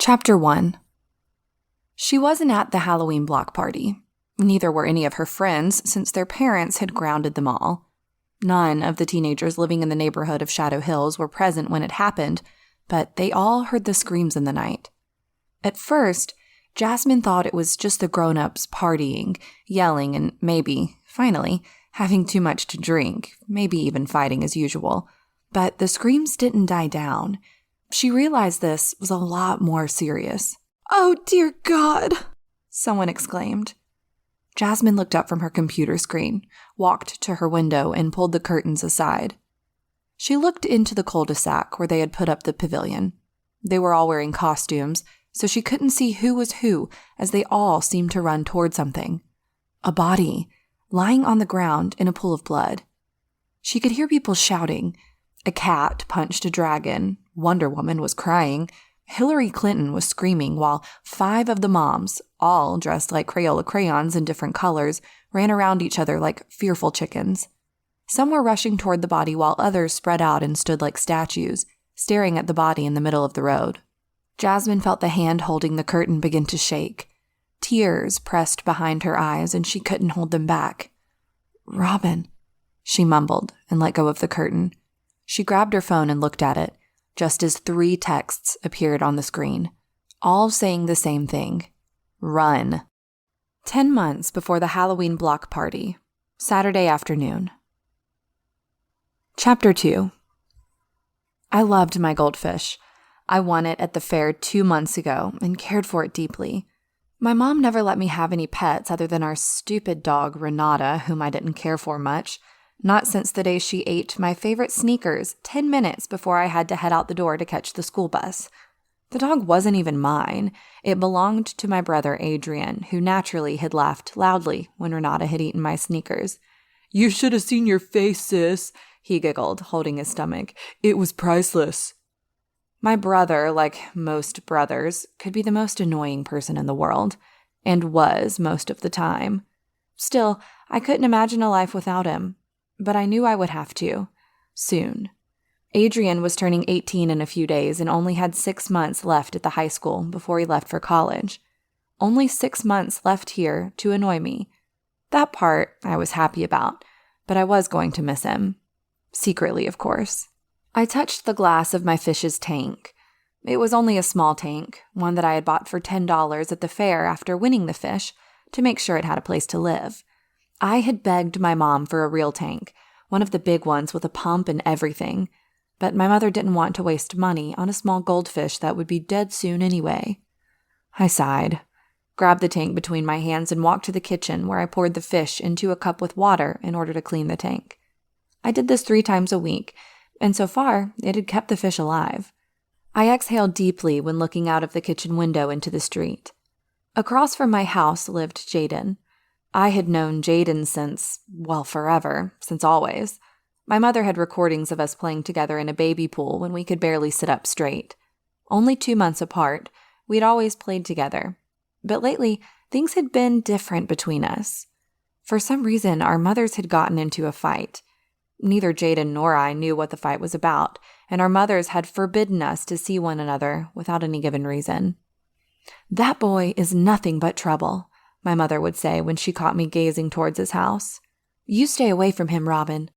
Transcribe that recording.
Chapter 1. She wasn't at the Halloween block party. Neither were any of her friends, since their parents had grounded them all. None of the teenagers living in the neighborhood of Shadow Hills were present when it happened, but they all heard the screams in the night. At first, Jasmine thought it was just the grown-ups partying, yelling, and maybe, finally, having too much to drink, maybe even fighting as usual. But the screams didn't die down. She realized this was a lot more serious. "Oh, dear God!" someone exclaimed. Jasmine looked up from her computer screen, walked to her window, and pulled the curtains aside. She looked into the cul-de-sac where they had put up the pavilion. They were all wearing costumes, so she couldn't see who was who as they all seemed to run toward something. A body, lying on the ground in a pool of blood. She could hear people shouting. A cat punched a dragon, Wonder Woman was crying, Hillary Clinton was screaming, while 5 of the moms, all dressed like Crayola crayons in different colors, ran around each other like fearful chickens. Some were rushing toward the body while others spread out and stood like statues, staring at the body in the middle of the road. Jasmine felt the hand holding the curtain begin to shake. Tears pressed behind her eyes and she couldn't hold them back. "Robyn," she mumbled and let go of the curtain. She grabbed her phone and looked at it, just as 3 texts appeared on the screen, all saying the same thing. Run. 10 months before the Halloween block party. Saturday afternoon. Chapter 2. I loved my goldfish. I won it at the fair 2 months ago and cared for it deeply. My mom never let me have any pets other than our stupid dog, Renata, whom I didn't care for much. Not since the day she ate my favorite sneakers 10 minutes before I had to head out the door to catch the school bus. The dog wasn't even mine. It belonged to my brother Adrian, who naturally had laughed loudly when Renata had eaten my sneakers. "You should have seen your face, sis," he giggled, holding his stomach. "It was priceless." My brother, like most brothers, could be the most annoying person in the world, and was most of the time. Still, I couldn't imagine a life without him. But I knew I would have to. Soon. Adrian was turning 18 in a few days and only had 6 months left at the high school before he left for college. Only 6 months left here to annoy me. That part I was happy about, but I was going to miss him. Secretly, of course. I touched the glass of my fish's tank. It was only a small tank, one that I had bought for $10 at the fair after winning the fish, to make sure it had a place to live. I had begged my mom for a real tank, one of the big ones with a pump and everything, but my mother didn't want to waste money on a small goldfish that would be dead soon anyway. I sighed, grabbed the tank between my hands and walked to the kitchen where I poured the fish into a cup with water in order to clean the tank. I did this 3 times a week, and so far it had kept the fish alive. I exhaled deeply when looking out of the kitchen window into the street. Across from my house lived Jayden. I had known Jayden since, well, forever, since always. My mother had recordings of us playing together in a baby pool when we could barely sit up straight. Only 2 months apart, we'd always played together. But lately, things had been different between us. For some reason, our mothers had gotten into a fight. Neither Jayden nor I knew what the fight was about, and our mothers had forbidden us to see one another without any given reason. "That boy is nothing but trouble," my mother would say when she caught me gazing towards his house. "You stay away from him, Robyn."